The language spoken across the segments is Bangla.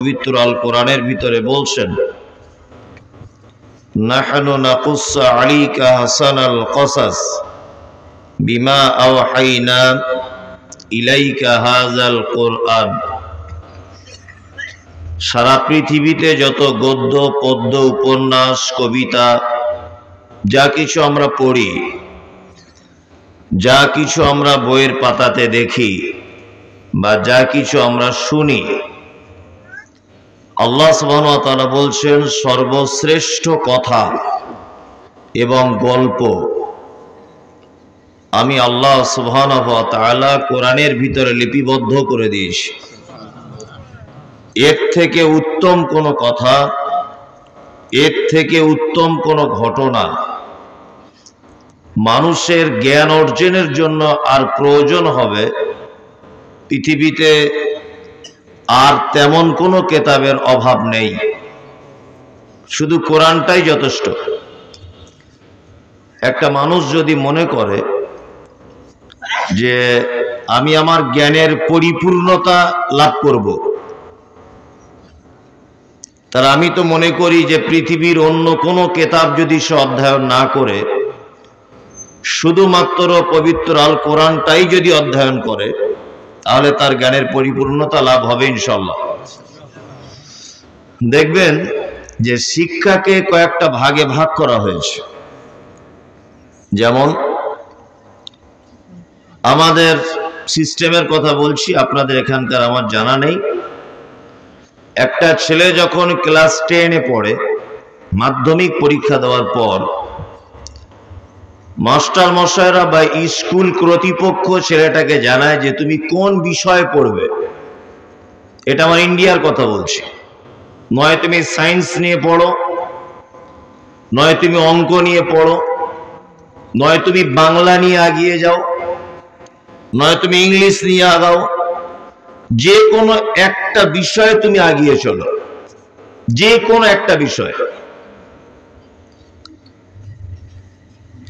পবিত্র আল কোরআনের ভিতরে বলছেন, নাহনু নাকুসসু আলাইকা হাসানাল কসাস বিমা আওহাইনা ইলাইকা হাযাল কোরআন। সারা পৃথিবীতে যত গদ্য পদ্য উপন্যাস কবিতা যা কিছু আমরা পড়ি, যা কিছু আমরা বইয়ের পাতাতে দেখি বা যা কিছু আমরা শুনি, আল্লাহ সুবহানাহু ওয়া তাআলা বলছেন সর্বশ্রেষ্ঠ কথা এবং গল্প আমি আল্লাহ সুবহানাহু ওয়া তাআলা কোরআনের ভিতরে লিপিবদ্ধ করে দিয়েছি। এর থেকে উত্তম কোনো কথা, এর থেকে উত্তম কোনো ঘটনা মানুষের জ্ঞান অর্জনের জন্য আর প্রয়োজন হবে পৃথিবীতে আর তেমন কোনো কিতাবের অভাব নেই, শুধু কোরআনটাই যথেষ্ট। একটা মানুষ যদি মনে করে যে আমি আমার জ্ঞানের পরিপূর্ণতা লাভ করব, তার আমি তো মনে করি যে পৃথিবীর অন্য কোনো কিতাব যদি সে অধ্যয়ন না করে শুধুমাত্র পবিত্র আল কোরআনটাই যদি অধ্যয়ন করে তাহলে তার জ্ঞানের পরিপূর্ণতা লাভ হবে ইনশাআল্লাহ। দেখবেন যে শিক্ষাকে কয়েকটা ভাগে ভাগ করা হয়েছে। যেমন আমাদের সিস্টেমের কথা বলছি, আপনাদের এখানকার আমার জানা নেই। একটা ছেলে যখন ক্লাস 10-এ পড়ে, মাধ্যমিক পরীক্ষা দেওয়ার পর মাস্টার মশাইরা বা স্কুল কর্তৃপক্ষ ছেলেটাকে জানায় যে তুমি কোন বিষয়ে পড়বে। এটা আমার ইন্ডিয়ার কথা বলছি। নয় তুমি সায়েন্স নিয়ে পড়ো, নয় তুমি অঙ্ক নিয়ে পড়ো, নয় তুমি বাংলা নিয়ে এগিয়ে যাও, নয় তুমি ইংলিশ নিয়ে আগাও, যে কোনো একটা বিষয়ে তুমি এগিয়ে চলো, যে কোনো একটা বিষয়।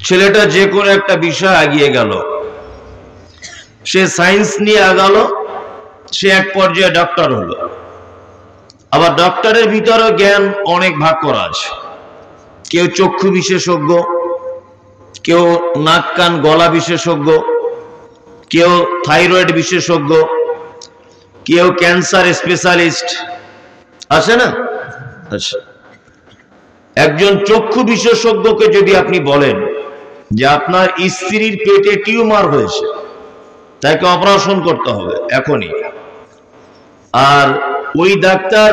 ছেলেটা যে কোনো একটা বিষয় এগিয়ে গেল, সে সায়েন্স নিয়ে আগালো, সে এক পর্যায়ে ডক্টর হলো। আবার ডক্টরের ভিতরে জ্ঞান অনেক ভাগ করা আছে। কেউ চক্ষু বিশেষজ্ঞ, কেউ নাক কান গলা বিশেষজ্ঞ, কেউ থাইরয়েড বিশেষজ্ঞ, কেউ ক্যান্সার স্পেশালিস্ট আছে না। আচ্ছা, একজন চক্ষু বিশেষজ্ঞকে যদি আপনি বলেন যে আপনার স্ত্রীর পেটে টিউমার হয়েছে, তাকে অপারেশন করতে হবে এখনই, আর ওই ডাক্তার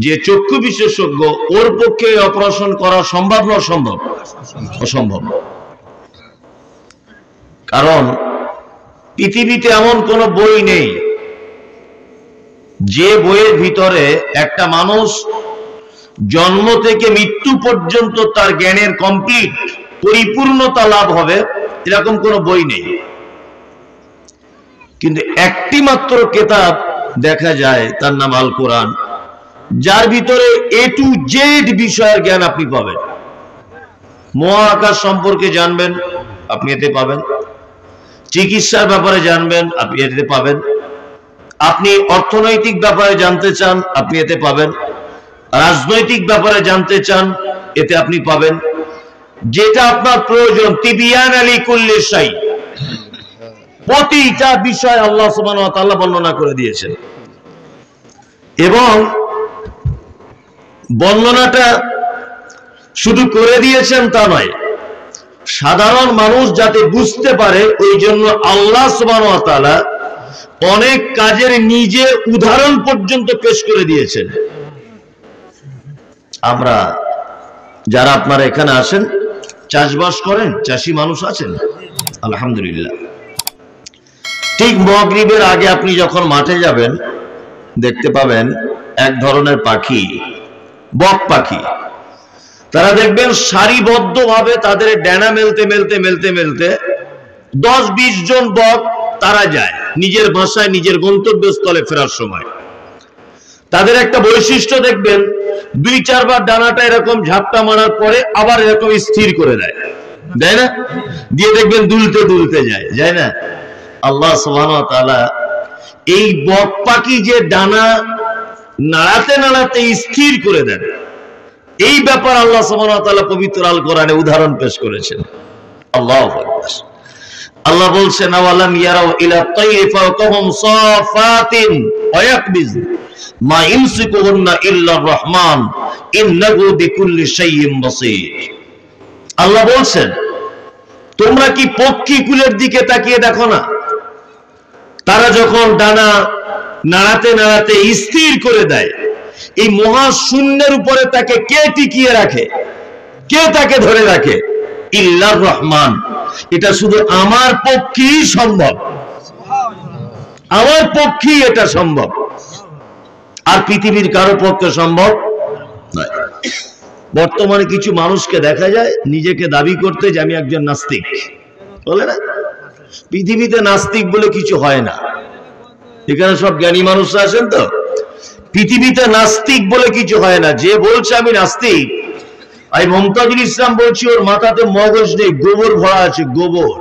যে চক্ষু বিশেষজ্ঞ ওর পক্ষে অপারেশন করা সম্ভব না অসম্ভব? অসম্ভব। কারণ পৃথিবীতে এমন কোন বই নেই যে বইয়ের ভিতরে একটা মানুষ জন্ম থেকে মৃত্যু পর্যন্ত তার জ্ঞানের কমপ্লিট পরিপূর্ণতা লাভ হবে, এরকম কোন বই নেই। কিন্তু একটি মাত্র কিতাব দেখা যায়, তার নাম আল কোরআন, যার ভিতরে A to Z বিষয়ের জ্ঞান আপনি পাবেন। মহাকাশ সম্পর্কে জানবেন, আপনি এতে পাবেন। চিকিৎসার ব্যাপারে জানবেন, আপনি এতে পাবেন। আপনি অর্থনৈতিক ব্যাপারে জানতে চান, আপনি এতে পাবেন। রাজনৈতিক ব্যাপারে জানতে চান, এতে আপনি পাবেন। যেটা আপনার প্রয়োজন, তিবিয়ান লিকুল্লি শাই, প্রতিটা বিষয় আল্লাহ সুবহানাহু ওয়া তাআলা বর্ণনা করে দিয়েছেন। এবং বর্ণনাটা শুধু করে দিয়েছেন তা নয়, সাধারণ মানুষ যাতে বুঝতে পারে ওই জন্য আল্লাহ সুবহানাহু ওয়া তাআলা অনেক কাজের নিজে উদাহরণ পর্যন্ত পেশ করে দিয়েছেন। আমরা যারা আপনারা এখানে আসেন, চাষবাস করেন, চাষি মানুষ আছেন, আলহামদুলিল্লাহ। ঠিক মাগরিবের আগে আপনি যখন মাঠে যাবেন, দেখতে পাবেন এক ধরনের পাখি, বক পাখি। তারা দেখবেন সারিবদ্ধভাবে তাদের ডানা মেলতে মেলতে মেলতে মেলতে 10-20 জন বক তারা যায় নিজের বাসায়, নিজের গন্তব্যস্থলে ফেরার সময়। তাদের একটা বৈশিষ্ট্য দেখবেন, 2-4 বার ডানাটা এরকম ঝাপটা মারার পরে আবার এরকম স্থির করে দেয়, তাই না? দিয়ে দেখবেন দুলতে দুলতে যায়, যায় না? আল্লাহ সুবহানাহু ওয়া তাআলা এই বক পাখি যে ডানা নাড়াতে নাড়াতে স্থির করে দেন। এই ব্যাপার আল্লাহ সুবহানাহু ওয়া তাআলা পবিত্র আল কোরআনে উদাহরণ পেশ করেছেন। আল্লাহু আকবার। আল্লাহ বলছেন আওয়ালাম ইয়ারাউ ইলা তাইরি ফাওকাহুম সাফাতিন ওয়া ইয়াকবিজ মা ইমসিকুহুন্না ইল্লার রহমান ইন্নাহু বিকুল্লি শাইইন বাসীর। আল্লাহ বলছেন তোমরা কি পক্ষী কুলের দিকে তাকিয়ে দেখো না, তারা যখন ডানা নাড়াতে নাড়াতে স্থির করে দেয়, এই মহাশূন্যের উপরে তাকে কে টিকিয়ে রাখে, কে তাকে ধরে রাখে? ইল্লার রহমান। এটা শুধু আমার পক্ষেই সম্ভব, আমার পক্ষেই এটা সম্ভব, আর পৃথিবীর কারো পক্ষে সম্ভব নয়। বর্তমানে কিছু মানুষকে দেখা যায় নিজেকে দাবি করতে যে আমি একজন নাস্তিক, বলে না? পৃথিবীতে নাস্তিক বলে কিছু হয় না। এখানে সব জ্ঞানী মানুষরা আছেন তো? পৃথিবীতে নাস্তিক বলে কিছু হয় না। যে বলছে আমি নাস্তিক, আমি মমতাজুল ইসলাম বলছি, ওর মাথাতে মগজ নেই, গোবর ভরা আছে, গোবর।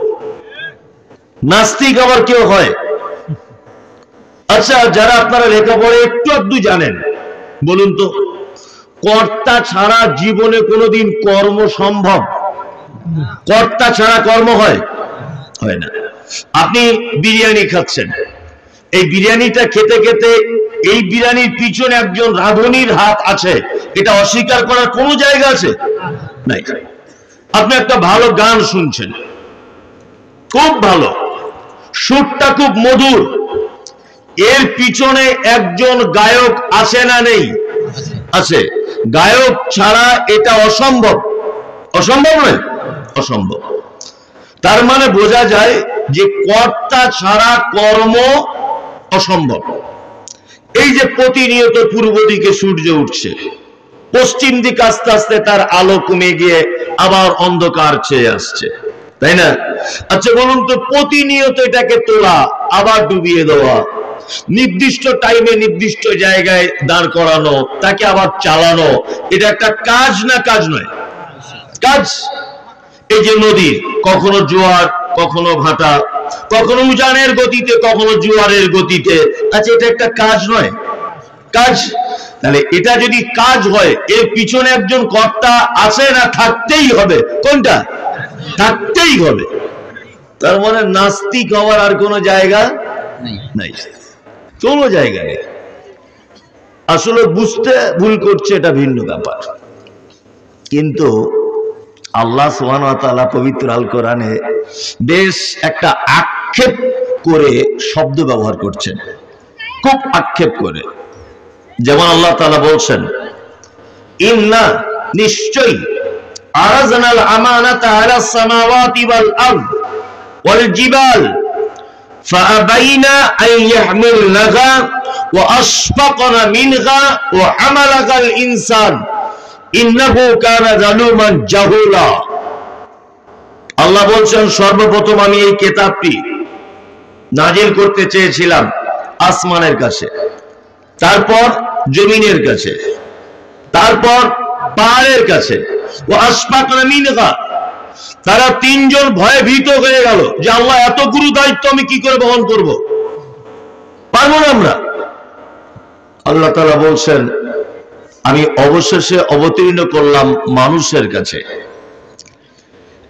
নাস্তিক আবার কেউ হয়? আচ্ছা, যারা আপনারা লেখাপড়া একটু আধটু জানেন, বলুন তো, কর্তা ছাড়া জীবনে কোনোদিন কর্ম সম্ভব? কর্তা ছাড়া কর্ম হয়? হয় না। আপনি বিরিয়ানি খাচ্ছেন, এই বিরিয়ানিটা খেতে খেতে এই বিরিয়ানির পিছনে একজন রাঁধুনির হাত আছে, এটা অস্বীকার করার কোনো জায়গা আছে? নাই। আপনি একটা ভালো গান শুনছেন, খুব ভালো, সুরটা খুব মধুর, এর পিছনে একজন গায়ক আছে না নেই? আছে। গায়ক ছাড়া এটা অসম্ভব। অসম্ভব নয়? অসম্ভব। তার মানে বোঝা যায় যে কর্তা ছাড়া কর্ম অসম্ভব। এই যে প্রতিনিয়ত পূর্ব দিকে সূর্য উঠছে, পশ্চিম দিকে আস্তে আস্তে তার আলো কমে গিয়ে আবার অন্ধকার ছেয়ে আসছে, তাই না? আচ্ছা বলুন তো, প্রতিনিয়ত এটাকে তোলা আবার ডুবিয়ে দেওয়া, নির্দিষ্ট টাইমে নির্দিষ্ট জায়গায় দাঁড় করানো, তাকে আবার চালানো, এটা একটা কাজ না কাজ নয়? কাজ। এই যে নদীর কখনো জোয়ার, কখনো ভাটা, কখনো উজানের গতিতে, কখনো জোয়ারের গতিতে, আচ্ছা এটা একটা কাজ নয়? কাজ। তাহলে এটা যদি কাজ হয়, এর পিছনে একজন কর্তা আছে না? থাকতেই হবে। কোনটা? থাকতেই হবে। তার মানে নাস্তিক হওয়ার আর কোনো জায়গা নাই, কোনো জায়গা নেই। আসলে বুঝতে ভুল করছে, এটা ভিন্ন ব্যাপার। কিন্তু আল্লাহ সুবহানাহু ওয়া তাআলা পবিত্র আল কোরআনে বেশ একটা আক্ষেপ করে শব্দ ব্যবহার করছেন, খুব আক্ষেপ করে। যেমন আল্লাহ তাআলা বলছেন, ইন্না, নিশ্চয়ই, আরাজনাল আমানাতা আলাস সামাওয়াতি ওয়াল আরদ ওয়াল জিবাল ফাআবাইনা আন ইয়াহমিলনাহা ওয়া আশফাকনা মিনহা ওয়া হামালাহাল ইনসান ইন্নাহু কানা যালুমান জাহুলা। আল্লাহ বলছেন, সর্বপ্রথম আমি এই কিতাবটি নাজিল করতে চেয়েছিলাম আসমানের কাছে, তারপর জমিনের কাছে, তারপর পাহাড়ের কাছে। ও আশফাকনা মিনহা, তারা তিনজন ভয়ে ভীত হয়ে গেল যে আল্লাহ এত গুরু দায়িত্ব আমি কি করে বহন করব, পারবো না আমরা। আল্লাহ তাআলা বলছেন, আমি অবশেষে অবতীর্ণ করলাম মানুষের কাছে।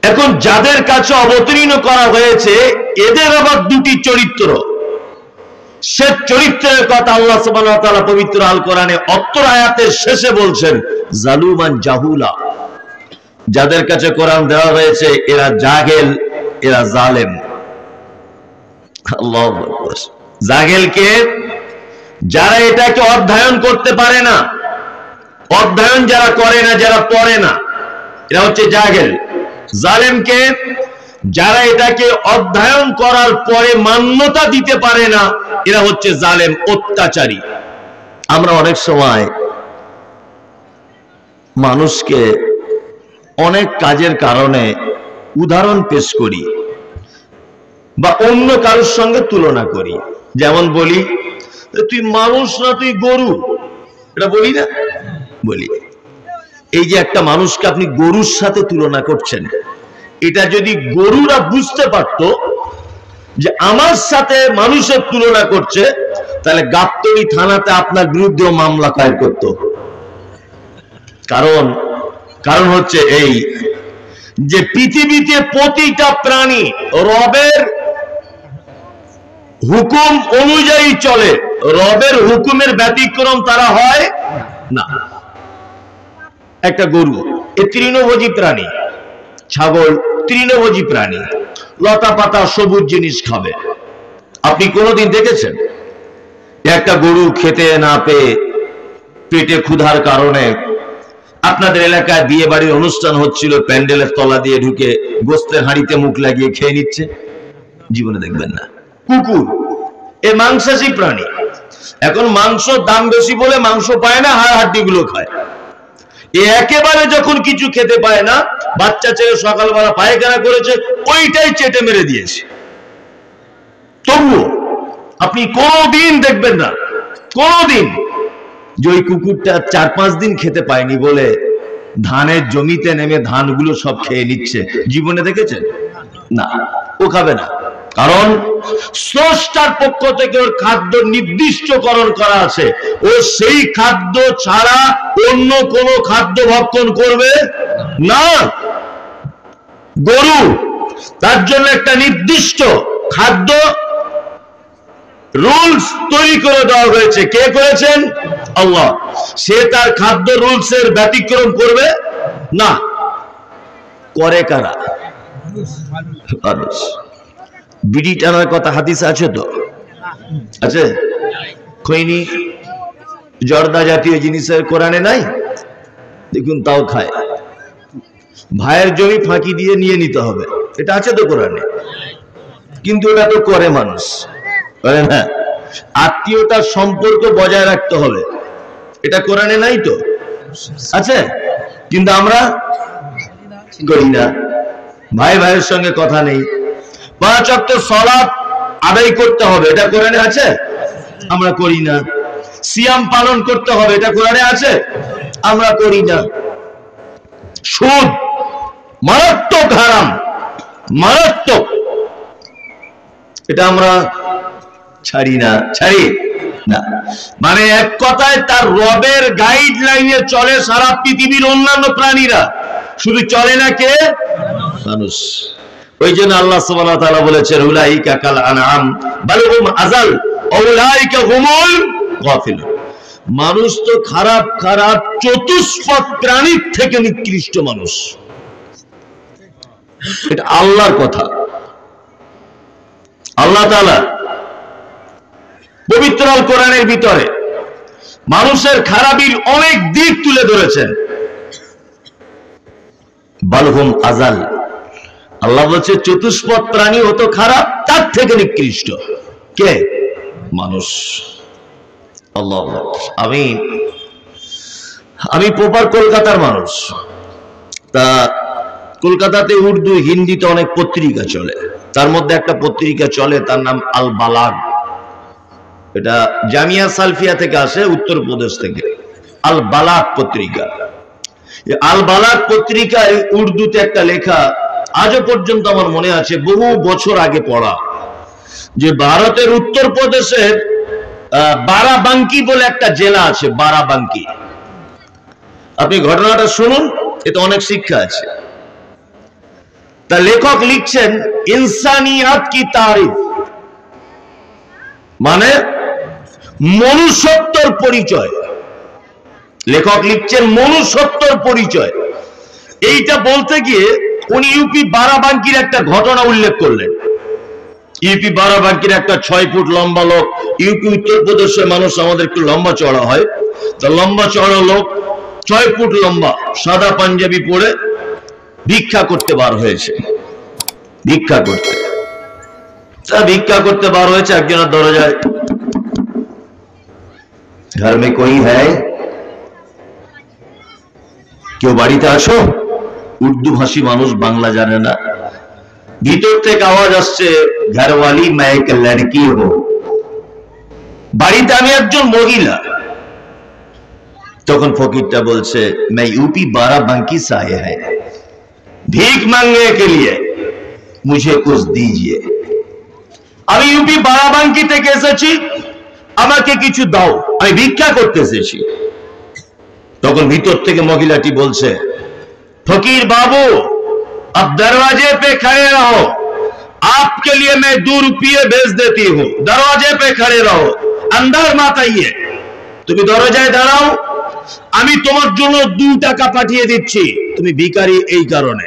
এখন যাদের কাছে অবতীর্ণ করা হয়েছে, এদের আবার দুটি চরিত্র, সে চরিত্রের কথা আল্লাহ সুবহানাহু ওয়া তাআলা পবিত্র আল কোরআনে অত্র আয়াতের শেষে বলছেন, জালুমান জাহুলা। যাদের কাছে কোরআন দেওয়া হয়েছে এরা জাহেল, এরা জালেম। আল্লাহু আকবার। জাহেলকে, যারা এটাকে অধ্যয়ন করতে পারে না, অধ্যয়ন যারা করে না, যারা পড়ে না, এরা হচ্ছে জাহেল। জালেমকে, যারা এটাকে অধ্যয়ন করার পরে মান্যতা দিতে পারে না, এরা হচ্ছে জালেম, অত্যাচারী। আমরা অনেক সময় মানুষকে অনেক কাজের কারণে উদাহরণ পেশ করি বা অন্য কারোর সঙ্গে তুলনা করি। যেমন বলি, তুই মানুষ না, তুই গরু, এটা বলি না? বলি। এই যে একটা মানুষকে আপনি গরুর সাথে তুলনা করছেন, এটা যদি গরুরা বুঝতে পারত যে আমার সাথে মানুষের তুলনা করছে, তাহলে গাবতলী থানাতে আপনার বিরুদ্ধে মামলা দায়ের করত। কারণ হচ্ছে এই যে পৃথিবীতে প্রতিটা প্রাণী রবের হুকুম অনুযায়ী চলে, রবের হুকুমের ব্যতিক্রম তারা হয় না। একটা গরু এ তৃণভোজী প্রাণী, ছাগল তৃণভোজী প্রাণী, লতা পাতা সবুজ জিনিস খাবে। আপনি কোনোদিন দেখেছেন একটা গরু খেতে না পেয়ে পেটে ক্ষুধার কারণে আপনাদের এলাকায় বিয়ে বাড়ির অনুষ্ঠান হচ্ছিল, প্যান্ডেলের তলা দিয়ে ঢুকে গোস্তের হাঁড়িতে মুখ লাগিয়ে খেয়ে নিচ্ছে? জীবনে দেখবেন না। কুকুর এ মাংসাশী প্রাণী, এখন মাংস দাম বেশি বলে মাংস পায় না, হাড় হাড্ডি গুলো খায়। এ একেবারে যখন কিছু খেতে পায় না, বাচ্চা ছেলে সকালবেলা পায়খানা করেছে, ওইটাই চেটে মেরে দিয়েছে। তবুও আপনি কোনদিন দেখবেন না, কোনদিন যে ওই কুকুরটা 4-5 দিন খেতে পায়নি বলে ধানের জমিতে নেমে ধানগুলো সব খেয়ে নিচ্ছে। জীবনে দেখেছেন? না, ও খাবে না। কারণ স্রষ্টার পক্ষ থেকে ওর খাদ্য নির্দিষ্টকরণ করা আছে, ও সেই খাদ্য ছাড়া অন্য কোনো খাদ্য ভক্ষণ করবে না। গরু, তার জন্য একটা নির্দিষ্ট খাদ্য রুলস তৈরি করে দেওয়া হয়েছে। কে করেছেন? আল্লাহ। সে তার খাদ্য রুলসের ব্যতিক্রম করবে না। করে কারা? মানুষ। বিড়ি টানার কথা হাদিস আছে তো? আছে? খৈনি জর্দা জাতীয় জিনিসের কোরআনে নাই? দেখুন তাও খায়। ভাইয়ের জমি ফাঁকি দিয়ে নিয়ে নিতে হবে, এটা আছে তো কোরআনে, কিন্তু এটা তো করে মানুষ, করে না। আত্মীয়তার সম্পর্ক বজায় রাখতে হবে, এটা কোরআনে নাই তো? আছে, কিন্তু আমরা করি না। ভাই ভাইয়ের সঙ্গে কথা নেই। 5 ওয়াক্ত সালাত আদায় করতে হবে, এটা কোরআনে আছে? আমরা করি না। সিয়াম পালন করতে হবে, এটা কোরআনে আছে? আমরা করি না। সুদ মারাত্মক হারাম, মারাত্মক, এটা আমরা ছাড়ি না, ছাড়ি না। মানে এক কথায় তার রবের গাইডলাইনে চলে সারা পৃথিবীর অন্যান্য প্রাণীরা, শুধু চলে না কে? মানুষ। ওই জন্য আল্লাহ সুবহানাহু ওয়া তাআলা বলেছেন, উলাইকা কাল আনআম বাল হুম আযাল উলাইকা হুমুল গাফিলুন। মানুষ তো খারাপ খারাপ চতুষ্পদ প্রাণীর থেকে নিকৃষ্ট মানুষ। এটা আল্লাহর কথা। আল্লাহ তাআলা পবিত্র আল কোরআনের ভিতরে মানুষের খারাপির অনেক দিক তুলে ধরেছেন। বালহুম আজাল, আল্লাহ বলছে চতুষ্পদ প্রাণী হতো খারাপ, তার থেকে নিকৃষ্ট কে? মানুষ। আল্লাহ। আমি প্রপার কলকাতার মানুষ, তা কলকাতাতে উর্দু হিন্দিতে অনেক পত্রিকা চলে, তার মধ্যে একটা পত্রিকা চলে তার নাম আল বালাগ। এটা জামিয়া সালফিয়া থেকে আসে, উত্তরপ্রদেশ থেকে। আল বালাগ পত্রিকা, আল বালাগ পত্রিকায় উর্দুতে একটা লেখা আজও পর্যন্ত আমার মনে আছে, বহু বছর আগে পড়া, যে ভারতের উত্তরপ্রদেশের বারাবাঙ্কি বলে একটা জেলা আছে, বারাবাঙ্কি। আপনি ঘটনাটা শুনুন, এতে অনেক শিক্ষা আছে। তা লেখক লিখছেন ইনসানিয়াত কি তারিফ, মানে মনুষ্যত্বর পরিচয়। লেখক লিখছেন মনুষ্যত্বর পরিচয়। এইটা বলতে গিয়ে উনি ইউপি বারাবাঙ্কির একটা ঘটনা উল্লেখ করলেন। ইউপি বারাবাঙ্কির একটা 6 ফুট লম্বা লোক, ইউপি উত্তরপ্রদেশের মানুষ আমাদের একটু লম্বা চড়া হয়, তা লম্বা চড়া লোক 6 ফুট লম্বা, সাদা পাঞ্জাবি পরে ভিক্ষা করতে বার হয়েছে। ভিক্ষা করতে বার হয়েছে, একজনের দরজায়, ঘর মে কোই হ্যায়, কেউ বাড়িতে আসো? উর্দু ভাষী মানুষ, বাংলা জানে না। ভিতর থেকে আওয়াজ আসছে, ঘরওয়ালি মে এক লড়কি হো, বাড়িতে আমি একজন মহিলা। তখন ফকিরটা বলছে, मैं यूपी बाराबंकी से आया है, भीख मांगने के लिए, मुझे कुछ दीजिए। আমি ইউপি বারাবাঙ্কি থেকে এসেছি, আমাকে কিছু দাও, আমি ভিক্ষা করতে এসেছি। তখন ভিতর থেকে মহিলাটি বলছে, ফকির বাবু अब दरवाजे पे खड़े रहो, आपके लिए मैं 2 रुपये भेज देती हूं, दरवाजे पे खड़े रहो, अंदर मत आइए। তুমি দরজায় দাঁড়াও, আমি তোমার জন্য 2 টাকা পাঠিয়ে দিচ্ছি, তুমি ভিখারি এই কারণে।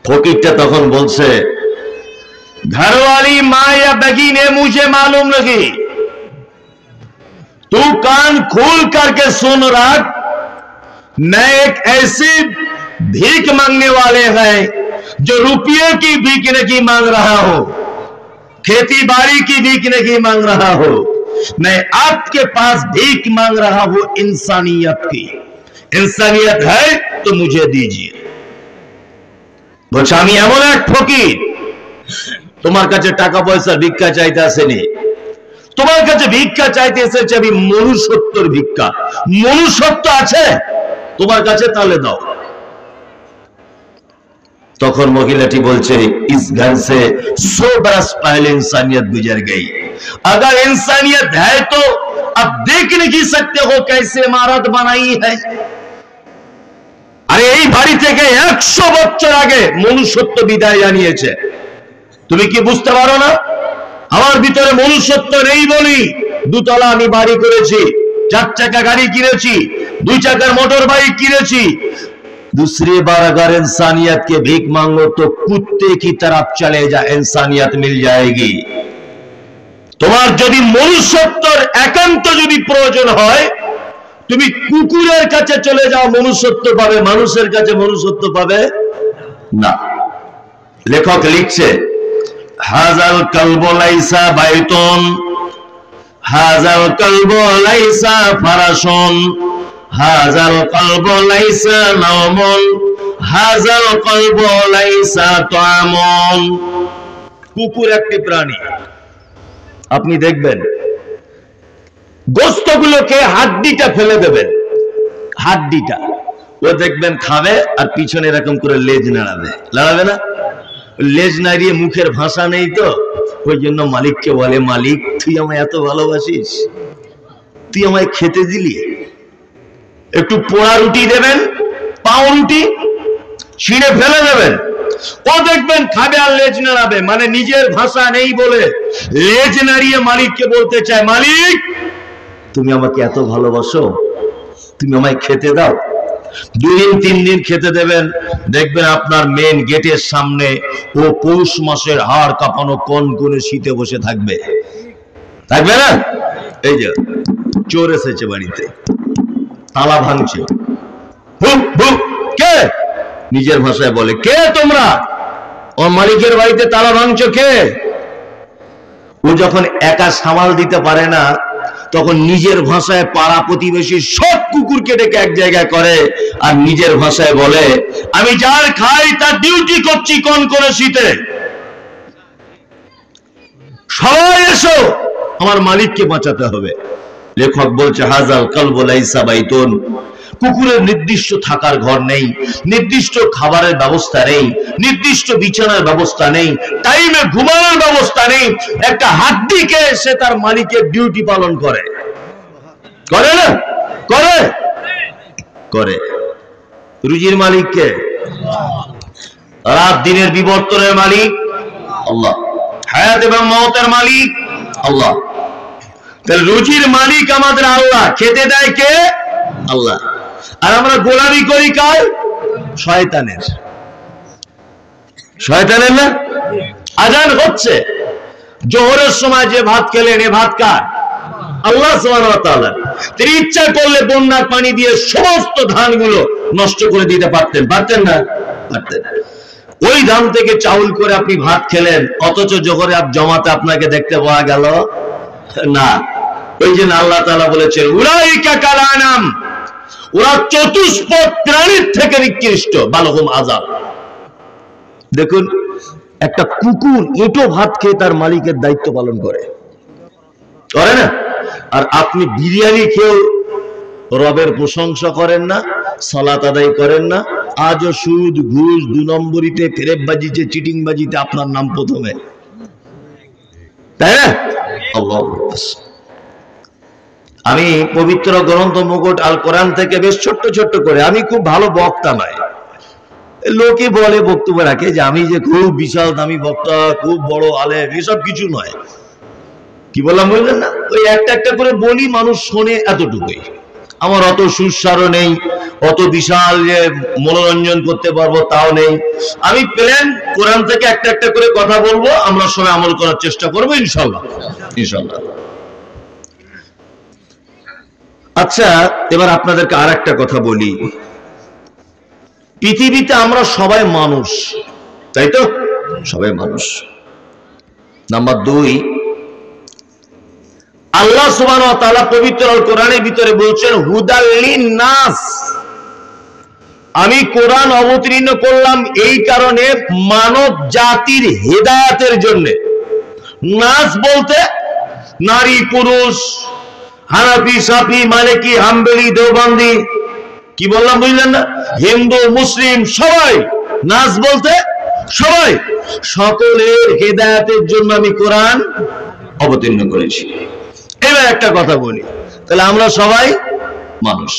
ফকিরটা তখন বলছে, ঘরওয়ালি মা या बगीन है मुझे मालूम नहीं, तू कान खोल करके सुन रख, मैं एक ऐसी भीख मांगने वाले हैं जो रुपये की भीख नहीं मांग रहा हो, खेती बाड़ी की भीख नहीं मांग रहा हो, मैं आपके पास भीख मांग रहा हूं इंसानियत की। इंसानियत है तो मुझे दीजिए। বলছে আমি এমন এক ফকির, তোমার কাছে টাকা পয়সা ভিক্ষা চাইতে আসেনি, তোমার কাছে ভিক্ষা চাইতে এসেছে আমি মনুষ্যত্বর ভিক্ষা। মনুষ্যত্ব আছে তোমার কাছে, তাহলে দাও। তখন মহিলাটি বলছে, इस घर से 100 बरस पहले इंसानियत गुजर गई, अगर इंसानियत है तो अब देख नहीं सकते हो कैसे इमारत बनाई है। আরে এই বাড়ি থেকে 100 বছর আগে মনুষ্যত্ব বিদায় জানিয়েছে, তুমি কি বুঝতে পারো না? আমার ভিতরে মনুষ্যত্ব নেই বলি 2 তলা আমি বাড়ি করেছি, 4 চাকা গাড়ি কিনেছি, 2 চাকার মোটর বাইক কিনেছি। दूसरी बार अगर इंसानियत के भीख मांगो तो कुत्ते की तरफ चले जा, इंसानियत मिल जाएगी। তোমার যদি মনুষ্যত্বের একান্ত যদি প্রয়োজন হয়, তুমি কুকুরের কাছে চলে যাও, মনুষ্যত্ব পাবে, মানুষের কাছে মনুষ্যত্ব পাবে না। লেখক লিখছে, হাজাল কলবু লাইসা বাইতুন, হাজাল কলবু লাইসা ফারাশুন, হাজাল কলবু লাইসা নাওমুন, হাজাল কলবু লাইসা তাআমুন। কুকুর একটি প্রাণী, আপনি দেখবেন গোস্তগুলোকে হাড্ডিটা ফেলে দেবেন, হাড্ডিটা ও দেখবেন খাবে, আর পিছনে এরকম করে লেজ নাড়াবে, নাড়াবে না? লেজ নাড়িয়ে মুখের ভাষা নেই তো, ওই জন্য মালিককে বলে, মালিক তুই আমায় এত ভালোবাসিস, তুই আমায় খেতে দিলি। একটু পোড়া রুটি দেবেন, পাও রুটি ছিঁড়ে ফেলে দেবেন, ও দেখবেন খাবে আর লেজ নাড়াবে, মানে নিজের ভাষা নেই বলে লেজ নাড়িয়ে মালিককে বলতে চায়, মালিক তুমি আমাকে এত ভালোবাসো, তুমি আমায় খেতে দাও। 2 দিন 3 দিন খেতে দেবেন, দেখবেন আপনার মেন গেটের সামনে ও পৌষ মাসের হাড় কাঁপানো কনকনে শীতে বসে থাকবে, থাকবে না? এই যে চোর এসেছে বাড়িতে, তালা ভাঙছে, কে? নিজের ভাষায় বলে, কে তোমরা? ও মালিকের বাড়িতে তালা ভাঙছো কে? ও যখন একা সামাল দিতে পারে না, তখন নিজের ভাষায় পাড়া প্রতিবেশী সব কুকুরকে ডেকে এক জায়গায় করে, আর নিজের ভাষায় বলে, আমি যার খাই তার ডিউটি করছি কোন কোন শীতে, সবাই এসো, আমার মালিককে বাঁচাতে হবে। লেখক বলছে, হাজাল কলবু লাইসা বাইতুন, কুকুরের নির্দিষ্ট থাকার ঘর নেই, নির্দিষ্ট খাবারের ব্যবস্থা নেই, নির্দিষ্ট বিছানার ব্যবস্থা নেই, টাইমে ঘুমানোর ব্যবস্থা নেই। একটা হাড্ডিকে সে তার মালিকের ডিউটি পালন করে, করে না? করে, করে। রুজির মালিককে, রাত দিনের বিবর্তনের মালিক আল্লাহ, হায়াত এবং মওতের মালিক আল্লাহ। তাহলে রুজির মালিক আমাদের আল্লাহ, খেতে দেয় কে? আল্লাহ। আর আমরা গোলামি করি কার? শয়তানের। শয়তানের না? আজান হচ্ছে, জোহরের সময় যে ভাত খেলেন, এ ভাত কার? আল্লাহ সুবহানাহু ওয়া তাআলা। তিনি ইচ্ছা করলে বন্যার পানি দিয়ে সমস্ত ধানগুলো নষ্ট করে দিতে পারতেন, পারতেন না? পারতেন। ওই ধান থেকে চাউল করে আপনি ভাত খেলেন, অথচ জোহরে জমাতে আপনাকে দেখতে পাওয়া গেল না। ওই জন্য আল্লাহ তাআলা বলেছেন, উলাইকা কাল আনাম, ওরা চতুষ্পদ প্রাণীর থেকে নিকৃষ্ট, বালহুম আযাব। দেখুন, একটা কুকুর এঁটো ভাত খেয়ে তার মালিকের দায়িত্ব পালন করে, করে না? আর আপনি বিরিয়ানি খেয়েও রবের প্রশংসা করেন না, সালাত আদায় করেন না। আজও সুদ, ঘুষ, 2 নম্বরিতে, ফেরেববাজিতে, চিটিংবাজিতে আপনার নাম প্রথমে। তাই না? আল্লাহ, আমি পবিত্র গ্রন্থ মুকুট আল কোরআন থেকে বেশ ছোট্ট ছোট্ট করে, আমি খুব ভালো বক্তা নয়, লোকে বলে বক্তব্য রাখে যে আমি যে খুব বিশাল দামি বক্তা, খুব বড় আলেম, এসব কিছু নয়। কি বললাম বুঝলেন না? ওই একটা একটা করে বলি, মানুষ শোনে, এতটুকুই। আমার অত সুস্বারও নেই, অত বিশাল যে মনোরঞ্জন করতে পারবো তাও নেই। আমি প্লেন কোরআন থেকে একটা একটা করে কথা বলবো, আমরা সবাই আমল করার চেষ্টা করবো ইনশাল্লাহ, ইনশাল্লাহ। আচ্ছা, এবার আপনাদেরকে আর একটা কথা বলি। পৃথিবীতে আমরা সবাই মানুষ, তাই তো? সবাই মানুষ। নাম্বার 2, আল্লাহ সুবহানাহু ওয়া তাআলা পবিত্র আল কোরআনের ভিতরে বলছেন হুদাল লিন-নাস। আমি কোরআন অবতীর্ণ করলাম এই কারণে মানব জাতির হেদায়েতের জন্য। নাস বলতে নারী পুরুষ, হানাফি সাফি মালিকি হাম্বলি দেওবন্দি, কি বললাম বুঝলেন না? হিন্দু মুসলিম সবাই। নাস বলতে সবাই, সকলের হেদায়েতের জন্য আমি কোরআন অবতীর্ণ করেছি। এবার একটা কথা বলি, তাহলে আমরা সবাই মানুষ।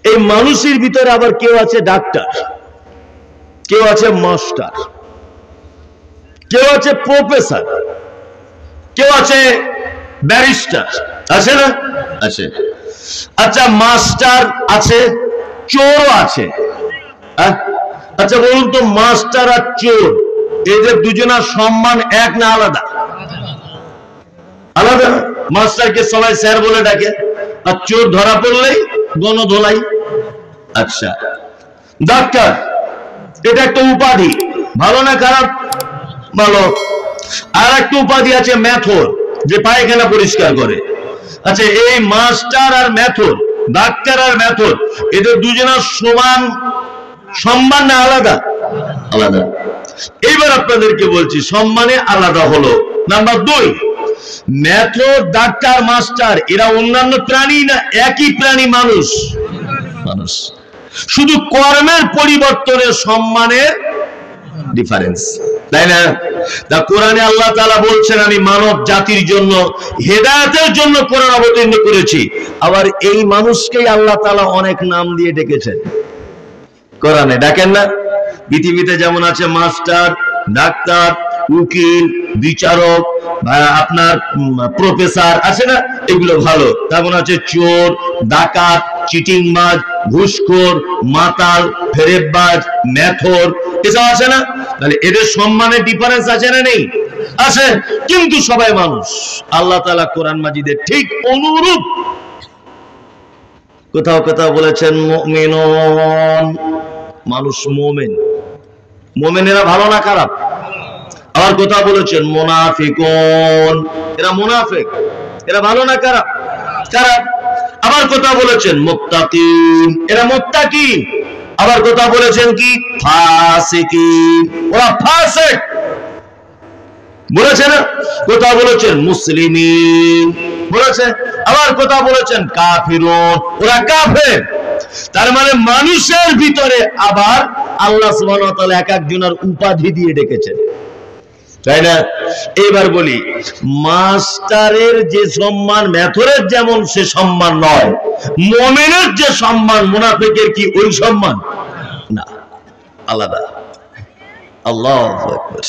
এই মানুষের ভিতরে আবার কেউ আছে ডাক্তার, কেউ আছে মাস্টার, কেউ আছে প্রফেসর, কেউ আছে ব্যারিস্টার, আছে না? আছে। আচ্ছা, মাস্টার আছে, চোরও আছে। আচ্ছা বলুন তো, মাস্টার আর চোর এদের দুজনের সম্মান এক না আলাদা? আলাদা। মাস্টারকে সবাই স্যার বলে ডাকে, আর চোর ধরা পড়লেই গণধোলাই। আচ্ছা, ডাক্তার এটা একটা উপাধি, ভালো না খারাপ? ভালো। আর একটা উপাধি আছে মেথর, যে পায়খানা পরিষ্কার করে। আচ্ছা, এই মাস্টার আর মেথর, ডাক্তার আর মেথর, এদের দুজনের সমান সম্মান না আলাদা? আলাদা। এইবার আপনাদেরকে বলছি, সম্মানে আলাদা হলো। নাম্বার 2, মেথর, ডাক্তার, মাস্টার এরা অন্যান্য প্রাণী না একই প্রাণী? মানুষ। মানুষ, শুধু কর্মের পরিবর্তনে সম্মানের ডিফারেন্স, তাই না? তা কোরআনে আল্লাহ তাআলা বলছেন আমি মানব জাতির জন্য হেদায়েতের জন্য কোরআন অবতীর্ণ করেছি। আবার এই মানুষকেই আল্লাহ তাআলা অনেক নাম দিয়ে ডেকেছেন কোরআনে, ডাকেন না? পৃথিবীতে যেমন আছে মাস্টার, ডাক্তার, উকিল, বিচারক, আপনার প্রফেসর, আছে না? এগুলো ভালো। তেমন আছে চোর, ডাকাত, চিটিংবাজ, ঘুষখোর, মাতাল, ফেরেববাজ, মেথর, এসব আছে না? তাহলে এদের সম্মানের ডিফারেন্স আছে না নেই? আছে। কিন্তু সবাই মানুষ। আল্লাহ তাআলা কোরআন মাজিদের ঠিক অনুরূপ কোথাও কোথাও বলেছেন মুমিনুন, মানুষ মুমিন। মুমিনেরা ভালো না খারাপ? আবার কোথাও বলেছেন মুনাফিকুন, এরা মুনাফিক, এরা ভালো না খারাপ? খারাপ। আবার কোথাও বলেছেন মুত্তাকিন, এরা মুত্তাকি। আবার কোথাও বলেছেন কি ফাসিকিন, ওরা ফাসিক বলেছে না? কোথাও বলেছেন মুসলিমিন বলেছে, আবার কোথাও বলেছেন কাফিরুন, ওরা কাফের। তার মানে মানুষের ভিতরে আবার আল্লাহ সুবহানাহু ওয়া তাআলা এক একজনের উপাধি দিয়ে ডেকেছেন, তাই না? এইবার বলি, মাস্টারের যে সম্মান মেথরের যেমন সে সম্মান নয়, মুমিনের যে সম্মান মুনাফিকের কি ওই সম্মান? না, আলাদা। আল্লাহু আকবার।